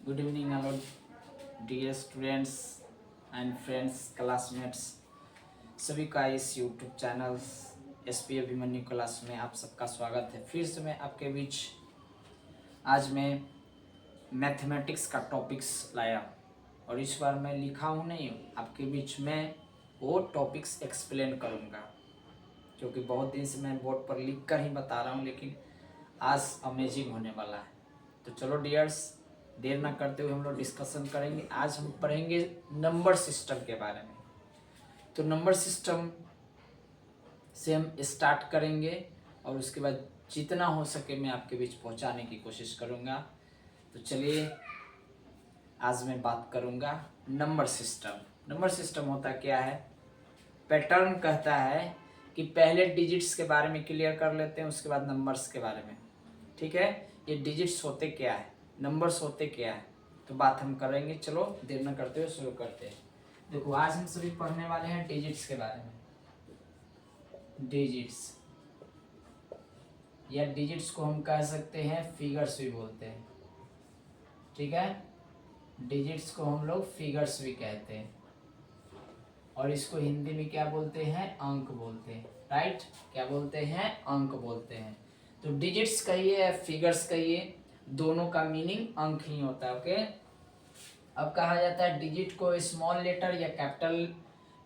Good evening, hello, dear students and friends, classmates। सभी का इस YouTube channel SP Abhimanyu class में आप सबका स्वागत है। फिर से मैं आपके बीच आज मैं मैथमेटिक्स का टॉपिक्स लाया और इस बार मैं लिखा हूँ नहीं, आपके बीच में वो टॉपिक्स एक्सप्लेन करूँगा, क्योंकि बहुत दिन से मैं बोर्ड पर लिख कर ही बता रहा हूँ, लेकिन आज अमेजिंग होने वाला है। तो चलो डियर्स, देर ना करते हुए हम लोग डिस्कशन करेंगे। आज हम पढ़ेंगे नंबर सिस्टम के बारे में। तो नंबर सिस्टम से हम स्टार्ट करेंगे और उसके बाद जितना हो सके मैं आपके बीच पहुंचाने की कोशिश करूंगा। तो चलिए, आज मैं बात करूंगा नंबर सिस्टम। नंबर सिस्टम होता क्या है? पैटर्न कहता है कि पहले डिजिट्स के बारे में क्लियर कर लेते हैं, उसके बाद नंबर्स के बारे में। ठीक है, ये डिजिट्स होते क्या है, नंबर्स होते क्या है, तो बात हम करेंगे। चलो देर न करते हुए शुरू करते हैं। देखो, आज हम सभी पढ़ने वाले हैं डिजिट्स के बारे में। डिजिट्स या डिजिट्स को हम कह सकते हैं फिगर्स भी बोलते हैं। ठीक है, डिजिट्स को हम लोग फिगर्स भी कहते हैं और इसको हिंदी में क्या बोलते हैं? अंक बोलते हैं। राइट, क्या बोलते हैं? अंक बोलते हैं। तो डिजिट्स कहिए या फिगर्स कहिए, दोनों का मीनिंग अंक ही होता है। ओके, अब कहा जाता है डिजिट को स्मॉल लेटर या कैपिटल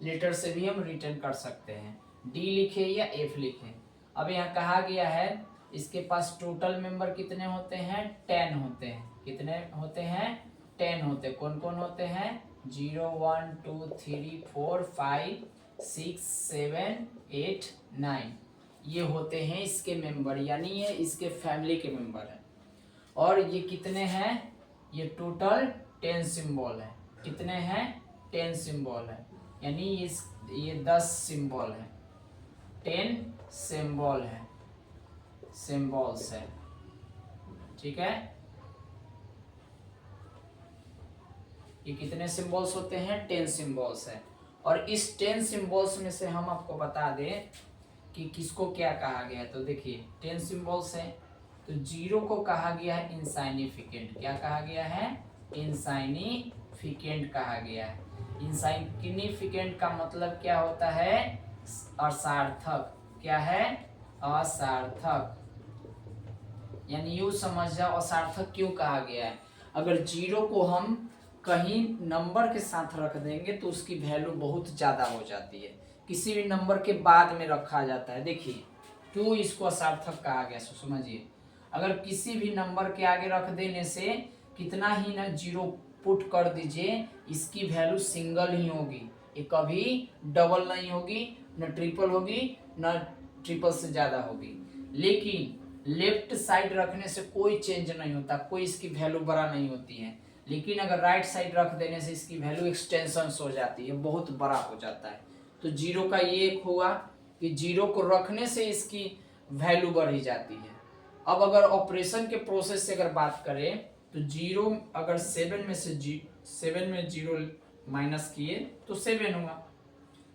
लेटर से भी हम रिटर्न कर सकते हैं, डी लिखे या एफ लिखे। अब यहाँ कहा गया है इसके पास टोटल मेंबर कितने होते हैं? 10 होते हैं। कितने होते हैं? 10 होते हैं। कौन कौन होते हैं? 0 1 2 3 4 5 6 7 8 9 ये होते हैं इसके मेंबर, यानी ये इसके फैमिली के मेंबर हैं। और ये कितने हैं? ये टोटल 10 सिंबल है। कितने हैं? 10 सिंबल है, यानी ये 10 सिंबल है, 10 सिंबल है, सिंबल्स है। ठीक है, ये कितने सिंबल्स होते हैं? 10 सिंबल्स है। और इस 10 सिंबल्स में से हम आपको बता दें कि किसको क्या कहा गया है। तो देखिए, 10 सिंबल्स है, तो 0 को कहा गया है इनसाइनिफिकेंट। क्या कहा गया है? इनसाइनिफिकेंट कहा गया है। इनसाइनिफिकेंट का मतलब क्या होता है? असार्थक। क्या है? असार्थक। यानी यूं समझ जाओ असार्थक क्यों कहा गया है। अगर 0 को हम कहीं नंबर के साथ रख देंगे तो उसकी वैल्यू बहुत ज्यादा हो जाती है, किसी भी नंबर के बाद में रखा जाता है। देखिए, क्यों इसको असार्थक कहा गया, समझिए। अगर किसी भी नंबर के आगे रख देने से कितना ही ना 0 पुट कर दीजिए, इसकी वैल्यू सिंगल ही होगी, ये कभी डबल नहीं होगी, न ट्रिपल होगी, न ट्रिपल से ज्यादा होगी। लेकिन लेफ्ट साइड रखने से कोई चेंज नहीं होता, कोई इसकी वैल्यू बड़ा नहीं होती है। लेकिन अगर राइट साइड रख देने से इसकी वैल्यू एक्सटेंशन हो जाती है, बहुत बड़ा हो जाता है। तो 0 का ये एक हुआ कि 0 को रखने से इसकी वैल्यू बढ़ी जाती है। अब अगर ऑपरेशन के प्रोसेस से अगर बात करें तो 0 अगर 7 में से 7 में 0 माइनस किए तो 7 हुआ,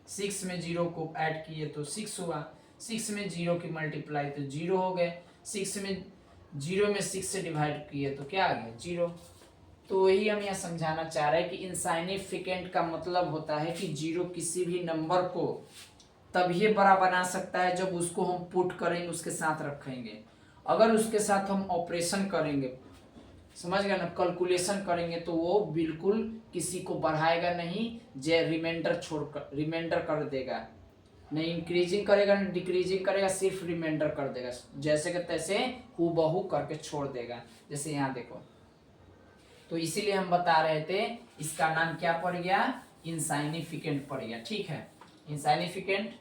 6 में 0 को ऐड किए तो 6 हुआ, 6 में 0 की मल्टीप्लाई तो 0 हो गए, 6 में 0 में 6 से डिवाइड किए तो क्या आ गया? 0। तो वही हम यहाँ समझाना चाह रहे हैं कि इनसाइनिफिकेंट का मतलब होता है कि 0 किसी भी नंबर को तभी बड़ा बना सकता है जब उसको हम पुट करेंगे, उसके साथ रखेंगे। अगर उसके साथ हम ऑपरेशन करेंगे, समझ गए ना, कैलकुलेशन करेंगे, तो वो बिल्कुल किसी को बढ़ाएगा नहीं, जे रिमाइंडर छोड़कर रिमाइंडर कर देगा, नहीं इंक्रीजिंग करेगा नहीं डिक्रीजिंग करेगा, सिर्फ रिमाइंडर कर देगा, जैसे कि तैसे हूबहू करके छोड़ देगा। जैसे यहाँ देखो, तो इसीलिए हम बता रहे थे इसका नाम क्या पड़ गया? इनसाइनिफिकेंट पड़ गया। ठीक है, इनसाइनिफिकेंट।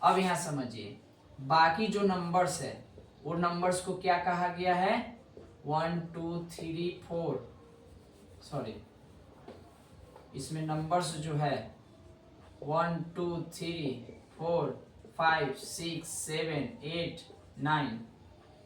अब यहाँ समझिए, बाकी जो नंबर्स है वो नंबर्स को क्या कहा गया है? 1 2 3 4, सॉरी, इसमें नंबर्स जो है 1 2 3 4 5 6 7 8 9,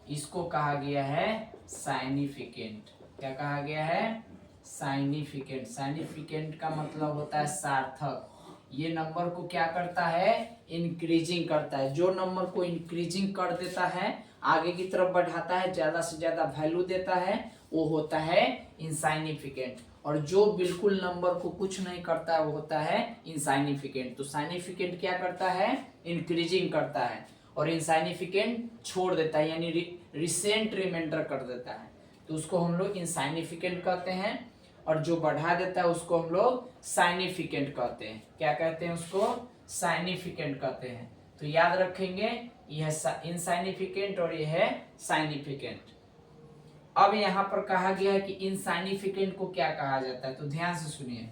इसको कहा गया है साइनिफिकेंट। क्या कहा गया है? साइनिफिकेंट। साइनिफिकेंट का मतलब होता है सार्थक, ये नंबर को क्या करता है, इंक्रीजिंग करता है। जो नंबर को इंक्रीजिंग कर देता है, आगे की तरफ बढ़ाता है, ज्यादा से ज्यादा वैल्यू देता है, वो होता है इनसाइनिफिकेंट। और जो बिल्कुल नंबर को कुछ नहीं करता है वो होता है इनसाइनिफिकेंट। तो साइनिफिकेंट क्या करता है, इंक्रीजिंग करता है, और इनसाइनिफिकेंट छोड़ देता है, यानी रिसेंट रिमाइंडर कर देता है, तो उसको हम लोग इनसाइनिफिकेंट कहते हैं। और जो बढ़ा देता है उसको हम लोग साइनिफिकेंट कहते हैं। क्या कहते हैं उसको, साइनिफिकेंट कहते हैं। तो याद रखेंगे, यह इनसाइनिफिकेंट और यह है साइनिफिकेंट। अब यहाँ पर कहा गया है कि इनसाइनिफिकेंट को क्या कहा जाता है, तो ध्यान से सुनिए।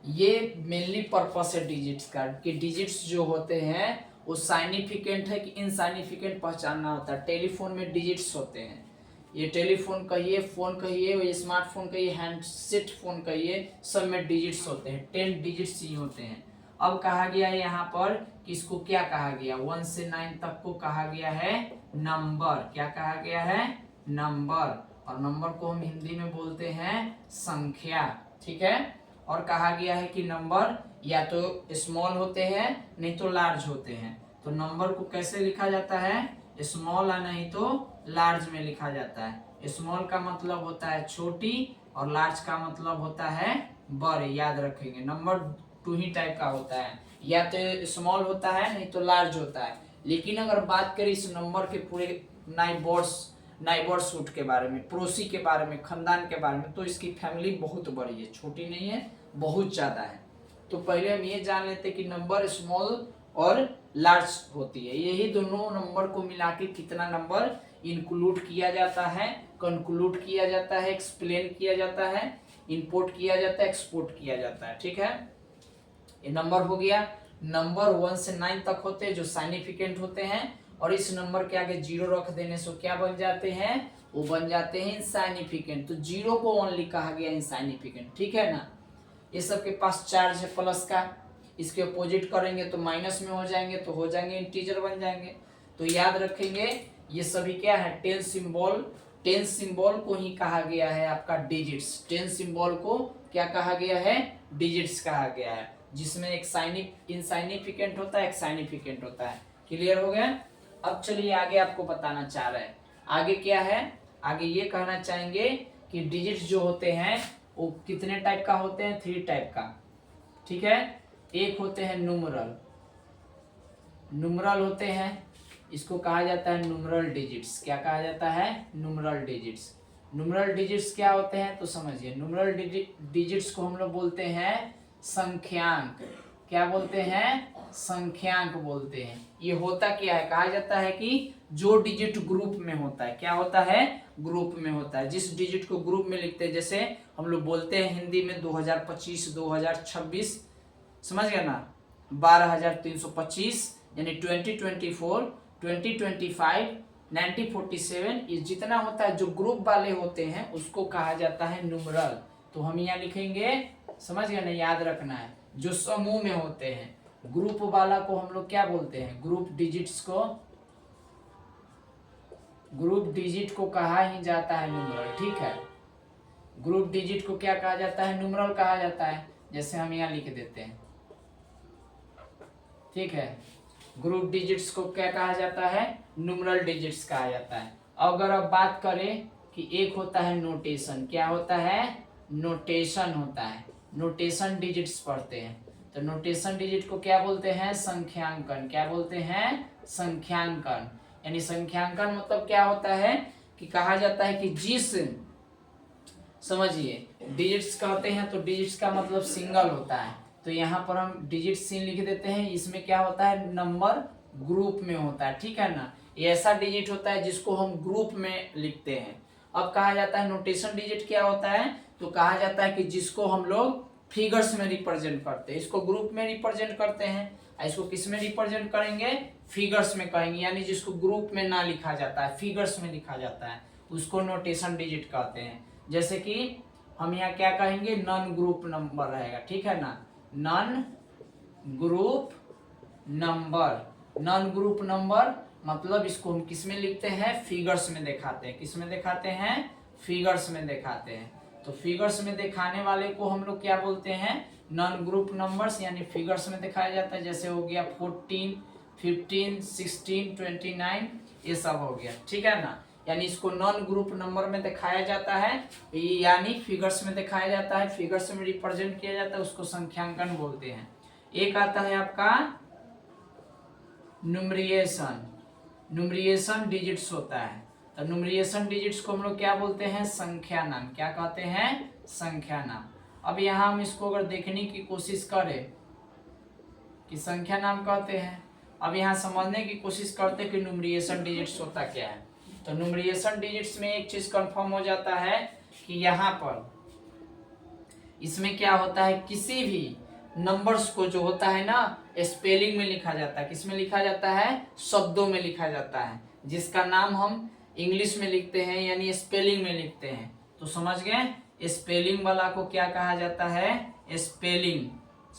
ये मेनली पर्पस है डिजिट्स का, कि डिजिट्स जो होते हैं वो साइनिफिकेंट है कि इनसाइनिफिकेंट पहचानना होता है। टेलीफोन में डिजिट्स होते हैं, ये टेलीफोन कहिए, फोन कहिए, ये स्मार्टफोन कहिए, हैंडसेट फोन कहिए, सब में डिजिट्स होते हैं, 10 डिजिट्स ही होते हैं। अब कहा गया है यहाँ पर कि इसको क्या कहा गया, 1 से 9 तक को कहा गया है नंबर। क्या कहा गया है, नंबर। और नंबर को हम हिंदी में बोलते हैं संख्या, ठीक है। और कहा गया है कि नंबर या तो स्मॉल होते हैं नहीं तो लार्ज होते हैं। तो नंबर को कैसे लिखा जाता है, स्मॉल या नहीं तो लार्ज में लिखा जाता है। स्मॉल का मतलब होता है छोटी और लार्ज का मतलब होता है बड़े। याद रखेंगे, नंबर 2 ही टाइप का होता है, या तो स्मॉल होता है नहीं तो लार्ज होता है। लेकिन अगर बात करें इस नंबर के पूरे नाइबर्स रूट के बारे में, पड़ोसी के बारे में, खानदान के बारे में, तो इसकी फैमिली बहुत बड़ी है, छोटी नहीं है, बहुत ज्यादा है। तो पहले हम ये जान लेते कि नंबर स्मॉल और लार्ज होती है। यही दोनों नंबर को मिला के कितना नंबर इंक्लूड किया जाता है, कंक्लूड किया जाता है, एक्सप्लेन किया जाता है, इंपोर्ट किया जाता है, एक्सपोर्ट किया जाता है, ठीक है। ये नंबर हो गया। नंबर 1 से 9 तक होते हैं जो साइनिफिकेंट होते हैं, और इस नंबर के आगे 0 रख देने से क्या बन जाते हैं, वो बन जाते हैं इनसाइनिफिकेंट। तो 0 को ओनली कहा गया इनसाइनिफिकेंट, ठीक है ना। ये सबके पास चार्ज है प्लस का, इसके अपोजिट करेंगे तो माइनस में हो जाएंगे, तो हो जाएंगे इंटीजर बन जाएंगे। तो याद रखेंगे ये सभी क्या है, 10 सिंबल। 10 सिंबल को ही कहा गया है आपका डिजिट्स। 10 सिंबल को क्या कहा गया है, डिजिट्स कहा गया है, जिसमें एक इनसाइनिफिकेंट होता है, एक साइनिफिकेंट होता है। क्लियर हो गया। अब चलिए आगे आपको बताना चाह रहे हैं, आगे क्या है, आगे ये कहना चाहेंगे कि डिजिट्स जो होते हैं वो कितने टाइप का होते हैं, 3 टाइप का, ठीक है। एक होते हैं न्यूमरल, न्यूमरल होते हैं, इसको कहा जाता है न्यूमरल डिजिट्स। क्या कहा जाता है, न्यूमरल डिजिट्स। न्यूमरल डिजिट्स क्या होते हैं तो समझिए, न्यूमरल डिजिट्स को हम लोग बोलते हैं संख्यांक। क्या बोलते हैं, संख्यांक बोलते हैं। ये होता क्या है, कहा जाता है कि जो डिजिट ग्रुप में होता है, क्या होता है, ग्रुप में होता है। जिस डिजिट को ग्रुप में लिखते हैं, जैसे हम लोग बोलते हैं हिंदी में 2025, 2026, समझ गया ना, 12,325, यानी 2024, 2025, 1947, ये जितना होता है जो ग्रुप वाले होते हैं उसको कहा जाता है न्यूमरल। तो हम यहाँ लिखेंगे, समझ गए ना, याद रखना है, जो समूह में होते हैं। ग्रुप वाला को हम लोग क्या बोलते हैं, ग्रुप डिजिट्स को, ग्रुप डिजिट को कहा ही जाता है न्यूमरल, ठीक है। ग्रुप डिजिट को क्या कहा जाता है, न्यूमरल कहा जाता है। जैसे हम यहाँ लिख देते हैं, ठीक है। ग्रुप डिजिट्स को क्या कहा जाता है, न्यूमरल डिजिट्स कहा जाता है। अगर अब बात करें कि एक होता है नोटेशन, क्या होता है, नोटेशन होता है। नोटेशन डिजिट्स पढ़ते हैं, तो नोटेशन डिजिट को क्या बोलते हैं, संख्यांकन। क्या बोलते हैं, संख्यांकन। यानी संख्यांकन मतलब क्या होता है कि कहा जाता है कि जिस, समझिए, डिजिट्स कहते हैं तो डिजिट्स का मतलब सिंगल होता है, तो यहाँ पर हम डिजिट सिन लिख देते हैं। इसमें क्या होता है, नंबर ग्रुप में होता है, ठीक है ना। ये ऐसा डिजिट होता है जिसको हम ग्रुप में लिखते हैं। अब कहा जाता है नोटेशन डिजिट क्या होता है, तो कहा जाता है कि जिसको हम लोग फिगर्स में रिप्रेजेंट करते हैं। इसको ग्रुप में रिप्रेजेंट करते हैं, इसको किस में रिप्रेजेंट करेंगे, फिगर्स में कहेंगे। यानी जिसको ग्रुप में ना लिखा जाता है, फिगर्स में लिखा जाता है, उसको नोटेशन डिजिट कहते हैं। जैसे कि हम यहाँ क्या कहेंगे, नॉन ग्रुप नंबर रहेगा, ठीक है ना, non group number. Non group number मतलब इसको हम किस में लिखते हैं, फिगर्स में दिखाते हैं। किस में दिखाते हैं, फिगर्स में दिखाते हैं। तो फिगर्स में दिखाने वाले को हम लोग क्या बोलते हैं, नॉन ग्रुप नंबर्स यानी फिगर्स में दिखाया जाता है, जैसे हो गया 14, 15, 16, 29, ये सब हो गया, ठीक है ना। यानी इसको नॉन ग्रुप नंबर में दिखाया जाता है, यानी फिगर्स में दिखाया जाता है, फिगर्स में रिप्रेजेंट किया जाता है, उसको संख्यांकन बोलते हैं। एक आता है आपका न्यूमरिएशन, न्यूमरिएशन डिजिट्स होता है, तो न्यूमरिएशन डिजिट्स को हम लोग क्या बोलते हैं, संख्या नाम, क्या कहते हैं, संख्या नाम। अब यहाँ हम इसको अगर देखने की कोशिश करें कि संख्या नाम कहते हैं, अब यहाँ समझने की कोशिश करते हैं कि न्यूमरिएशन डिजिट्स होता क्या है। तो न्यूमरिएशन डिजिट्स में एक चीज कंफर्म हो जाता है कि यहाँ पर इसमें क्या होता है, किसी भी नंबर्स को जो होता है ना स्पेलिंग में लिखा जाता है, किसमें लिखा जाता है, शब्दों में लिखा जाता है, जिसका नाम हम इंग्लिश में लिखते हैं यानी स्पेलिंग में लिखते हैं। तो समझ गए, स्पेलिंग वाला को क्या कहा जाता है, स्पेलिंग,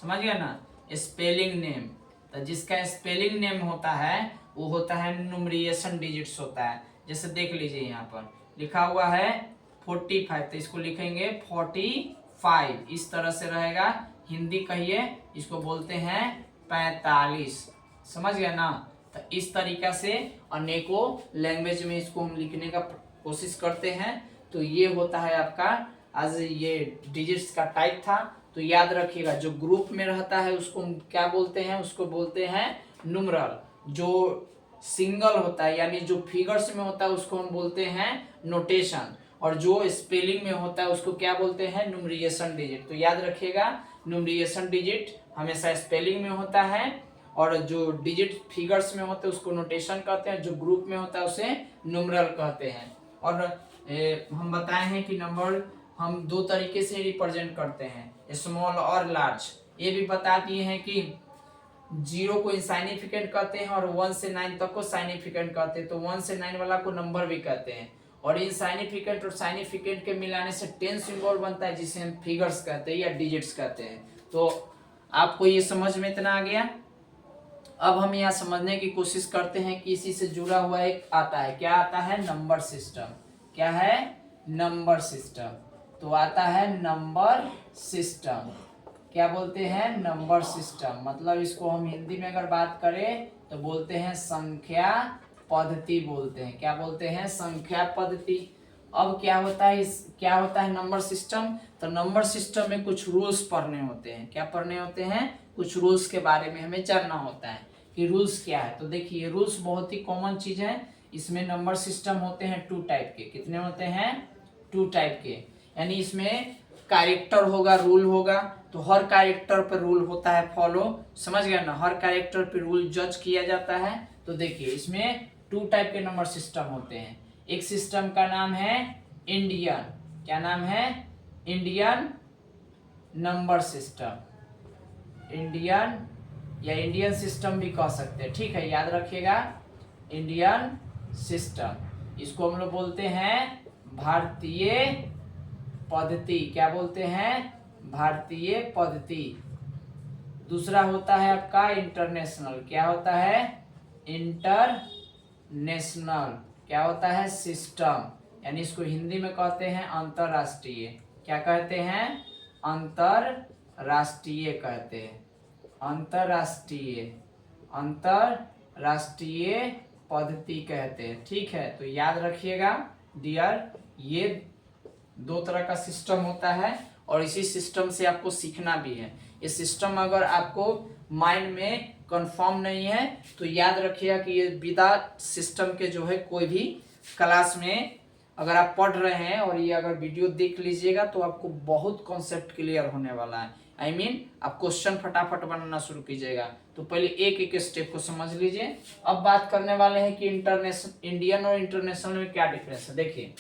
समझ गए ना, स्पेलिंग नेम। तो जिसका स्पेलिंग नेम होता है वो होता है न्यूमरिएशन डिजिट्स होता है। जैसे देख लीजिए यहाँ पर लिखा हुआ है 45, तो इसको लिखेंगे 45, इस तरह से रहेगा। हिंदी कहिए, इसको बोलते हैं 45, समझ गया ना। तो इस तरीका से अनेकों लैंग्वेज में इसको हम लिखने का कोशिश करते हैं। तो ये होता है आपका, आज ये डिजिट्स का टाइप था। तो याद रखिएगा, जो ग्रुप में रहता है उसको हम क्या बोलते हैं, उसको बोलते हैं न्यूमरल। जो सिंगल होता है यानी जो फिगर्स में होता है उसको हम बोलते हैं नोटेशन, और जो स्पेलिंग में होता है उसको क्या बोलते हैं, न्यूमरिएशन डिजिट। तो याद रखिएगा, न्यूमरिएशन डिजिट हमेशा स्पेलिंग में होता है, और जो डिजिट फिगर्स में होते हैं उसको नोटेशन कहते हैं, जो ग्रुप में होता है उसे न्यूमरल कहते हैं। और हम बताए हैं कि नंबर हम दो तरीके से रिप्रेजेंट करते हैं, स्मॉल और लार्ज। ये भी बता दिए हैं कि 0 को इनसाइनिफिकेंट कहते हैं और 1 से 9 तक को साइनिफिकेंट कहते हैं। तो 1 से 9 वाला को नंबर भी कहते हैं, और इनसाइनिफिकेंट और साइनिफिकेंट के मिलाने से 10 सिंबल बनता है, जिसे हम फिगर्स कहते हैं या डिजिट्स कहते हैं। तो आपको ये समझ में इतना आ गया। अब हम यहाँ समझने की कोशिश करते हैं कि इसी से जुड़ा हुआ एक आता है, क्या आता है, नंबर सिस्टम। क्या है, नंबर सिस्टम। तो आता है नंबर सिस्टम, क्या बोलते हैं, नंबर सिस्टम। मतलब इसको हम हिंदी में अगर बात करें तो बोलते हैं संख्या पद्धति बोलते हैं। क्या बोलते हैं, संख्या पद्धति। अब क्या होता है क्या होता है नंबर सिस्टम। तो नंबर सिस्टम में कुछ रूल्स पढ़ने होते हैं। क्या पढ़ने होते हैं, कुछ रूल्स के बारे में हमें जानना होता है कि रूल्स क्या है। तो देखिए, रूल्स बहुत ही कॉमन चीज है। इसमें नंबर सिस्टम होते हैं 2 टाइप के। कितने होते हैं, 2 टाइप के। यानी इसमें कैरेक्टर होगा, रूल होगा। तो हर कैरेक्टर पर रूल होता है फॉलो, समझ गया ना, हर कैरेक्टर पर रूल जज किया जाता है। तो देखिए, इसमें 2 टाइप के नंबर सिस्टम होते हैं। एक सिस्टम का नाम है इंडियन, क्या नाम है, इंडियन नंबर सिस्टम, इंडियन या इंडियन सिस्टम भी कह सकते हैं, ठीक है, याद रखिएगा, इंडियन सिस्टम। इसको हम लोग बोलते हैं भारतीय पद्धति। क्या बोलते हैं, भारतीय पद्धति। दूसरा होता है आपका इंटरनेशनल। क्या होता है, इंटरनेशनल। क्या होता है, सिस्टम, यानी इसको हिंदी में कहते हैं अंतरराष्ट्रीय। क्या कहते हैं, अंतरराष्ट्रीय कहते हैं, अंतरराष्ट्रीय, अंतरराष्ट्रीय पद्धति कहते हैं, ठीक है। तो याद रखिएगा डियर, ये 2 तरह का सिस्टम होता है, और इसी सिस्टम से आपको सीखना भी है। ये सिस्टम अगर आपको माइंड में कंफर्म नहीं है तो याद रखिएगा कि ये विदा सिस्टम के जो है कोई भी क्लास में अगर आप पढ़ रहे हैं और ये अगर वीडियो देख लीजिएगा तो आपको बहुत कॉन्सेप्ट क्लियर होने वाला है। I mean, आप क्वेश्चन फटाफट बनाना शुरू कीजिएगा। तो पहले एक एक स्टेप को समझ लीजिए। अब बात करने वाले हैं कि इंडियन और इंटरनेशनल में क्या डिफरेंस है। देखिए,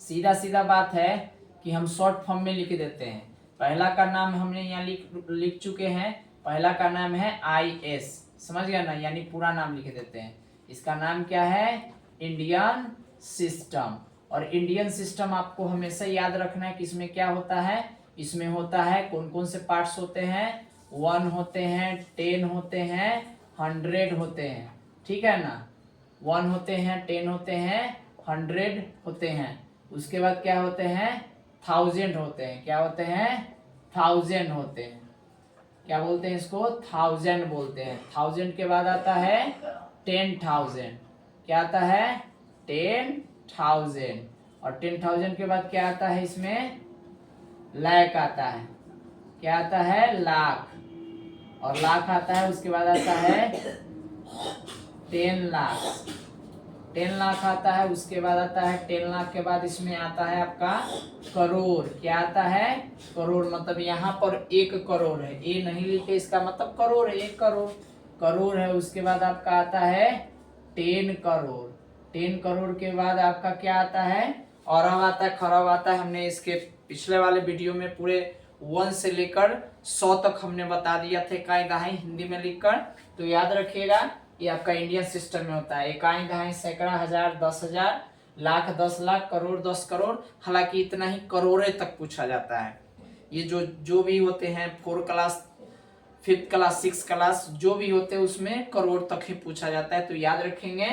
सीधा सीधा बात है कि हम शॉर्ट फॉर्म में लिख देते हैं। पहला का नाम हमने यहाँ लिख चुके हैं। पहला का नाम है IS, समझ गया ना, यानी पूरा नाम लिख देते हैं। इसका नाम क्या है, इंडियन सिस्टम। और इंडियन सिस्टम आपको हमेशा याद रखना है कि इसमें क्या होता है, इसमें होता है कौन कौन से पार्ट्स होते हैं, 1 होते हैं, 10 होते हैं, 100 होते हैं, ठीक है ना। 1 होते हैं, 10 होते हैं, 100 होते हैं। उसके बाद क्या होते हैं, 1000 होते हैं। क्या होते हैं, 1000 होते हैं। क्या बोलते हैं इसको? 1000 बोलते हैं। 1000 के बाद आता है 10,000। क्या आता है? 10,000। और 10,000 के बाद क्या आता है इसमें? लाख आता है। क्या आता है? लाख। और लाख आता है, उसके बाद आता है 10 लाख। 10 लाख आता है, उसके बाद आता है 10 लाख के बाद इसमें आता है आपका करोड़। क्या आता है? करोड़। मतलब यहाँ पर 1 करोड़ है, ए नहीं लिखे, इसका मतलब करोड़ है, 1 करोड़। करोड़ है, उसके बाद आपका आता है 10 करोड़। 10 करोड़ के बाद आपका क्या आता है? अरब आता है, खरब आता है। हमने इसके पिछले वाले वीडियो में पूरे 1 से लेकर 100 तक हमने बता दिया था इकाई दहाई हिंदी में लिखकर, तो याद रखिएगा। ये आपका इंडियन सिस्टम में होता है। इकाई दहाई, सैकड़ा, हजार, 10,000, लाख, 10 लाख, करोड़, 10 करोड़। हालांकि इतना ही करोड़े तक पूछा जाता है। ये जो भी होते हैं 4 class, 5th class, 6th class, जो भी होते हैं उसमें करोड़ तक ही पूछा जाता है। तो याद रखेंगे,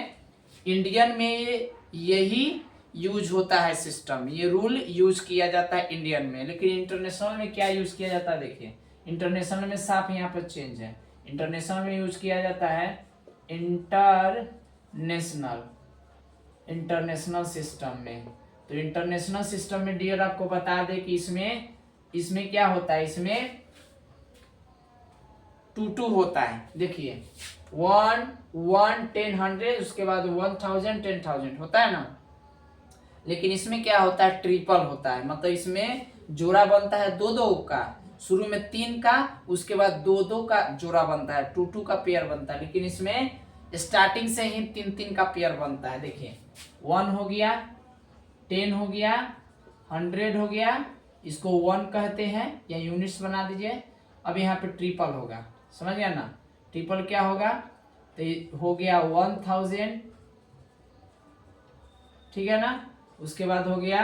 इंडियन में यही यूज होता है सिस्टम, ये रूल यूज किया जाता है इंडियन में। लेकिन इंटरनेशनल में क्या यूज किया जाता है? देखिए, इंटरनेशनल में साफ यहाँ पर चेंज है। इंटरनेशनल में यूज किया जाता है इंटरनेशनल सिस्टम में। तो इंटरनेशनल सिस्टम में डियर आपको बता दे कि इसमें क्या होता है? इसमें 2 होता है। देखिए, 1 1 10 100, उसके बाद 1000 10,000 होता है ना। लेकिन इसमें क्या होता है? ट्रिपल होता है। मतलब इसमें जोड़ा बनता है 2 का, शुरू में 3 का, उसके बाद 2 का जोड़ा बनता है, 2 का पेयर बनता है। लेकिन इसमें स्टार्टिंग से ही 3 का पेयर बनता है। देखिए, 1 हो गया, 10 हो गया, 100 हो गया, इसको 1 कहते हैं, या यूनिट्स बना दीजिए। अब यहाँ पे ट्रिपल होगा, समझ गया ना। ट्रिपल क्या होगा? तो हो गया 1000, ठीक है ना। उसके बाद हो गया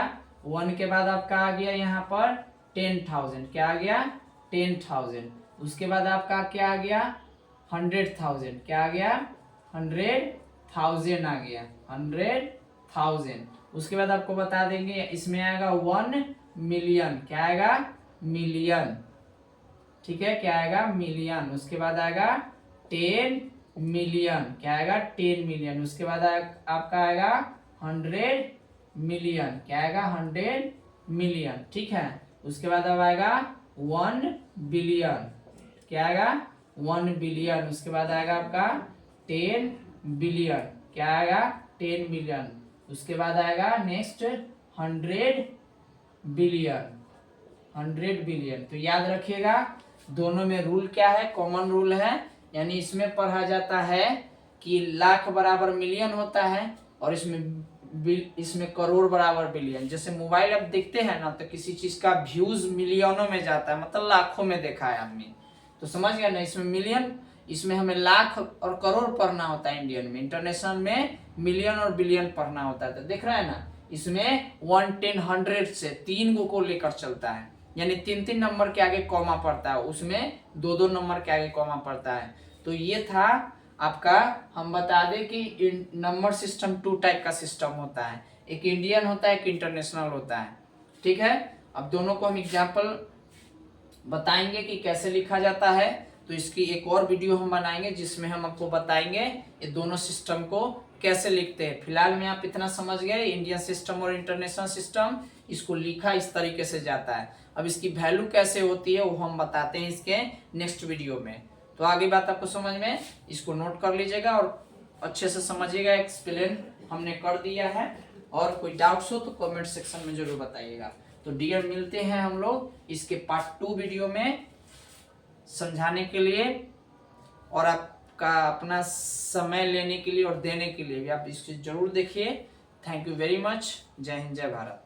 1 के बाद आपका आ गया यहाँ पर 10,000। क्या आ गया? 10,000। उसके बाद आपका क्या आ गया? 100,000। क्या आ गया? 100,000 आ गया, 100,000। उसके बाद आपको बता देंगे इसमें आएगा 1 मिलियन। क्या आएगा? मिलियन। ठीक है, क्या आएगा? मिलियन। उसके बाद आएगा 10 मिलियन। क्या आएगा? 10 मिलियन। उसके बाद आपका आएगा 100 मिलियन। क्या आएगा? 100 मिलियन। ठीक है। उसके बाद अब आएगा 1 बिलियन। क्या आएगा? 1 बिलियन। उसके बाद आएगा आपका 10 बिलियन। क्या आएगा? 10 बिलियन। उसके बाद आएगा नेक्स्ट 100 बिलियन। 100 बिलियन। तो याद रखिएगा, दोनों में रूल क्या है? कॉमन रूल है। यानी इसमें पढ़ा जाता है कि लाख बराबर मिलियन होता है, और इसमें करोड़ बराबर बिलियन। जैसे मोबाइल अब देखते हैं ना, तो किसी चीज का व्यूज मिलियनों में जाता है, मतलब लाखों में देखा है आदमी, तो समझ गया ना। इसमें मिलियन, इसमें हमें लाख और करोड़ पढ़ना होता है इंडियन में। इंटरनेशनल में मिलियन और बिलियन पढ़ना होता है। तो देख रहा है ना, इसमें 1 10 100 से 3 को लेकर चलता है, यानी 3 नंबर के आगे कॉमा पड़ता है, उसमें 2 नंबर के आगे कॉमा पड़ता है। तो ये था आपका, हम बता दें कि नंबर सिस्टम 2 टाइप का सिस्टम होता है, एक इंडियन होता है, एक इंटरनेशनल होता है। ठीक है। अब दोनों को हम एग्जाम्पल बताएंगे कि कैसे लिखा जाता है। तो इसकी एक और वीडियो हम बनाएंगे जिसमें हम आपको बताएंगे ये दोनों सिस्टम को कैसे लिखते हैं। फिलहाल में आप इतना समझ गए, इंडियन सिस्टम और इंटरनेशनल सिस्टम, इसको लिखा इस तरीके से जाता है। अब इसकी वैल्यू कैसे होती है वो हम बताते हैं इसके नेक्स्ट वीडियो में। तो आगे बात आपको समझ में, इसको नोट कर लीजिएगा और अच्छे से समझिएगा। एक्सप्लेन हमने कर दिया है, और कोई डाउट्स हो तो कमेंट सेक्शन में जरूर बताइएगा। तो डियर, मिलते हैं हम लोग इसके पार्ट 2 वीडियो में समझाने के लिए, और आपका अपना समय लेने के लिए और देने के लिए भी आप इसको जरूर देखिए। Thank you very much. जय हिंद, जय भारत।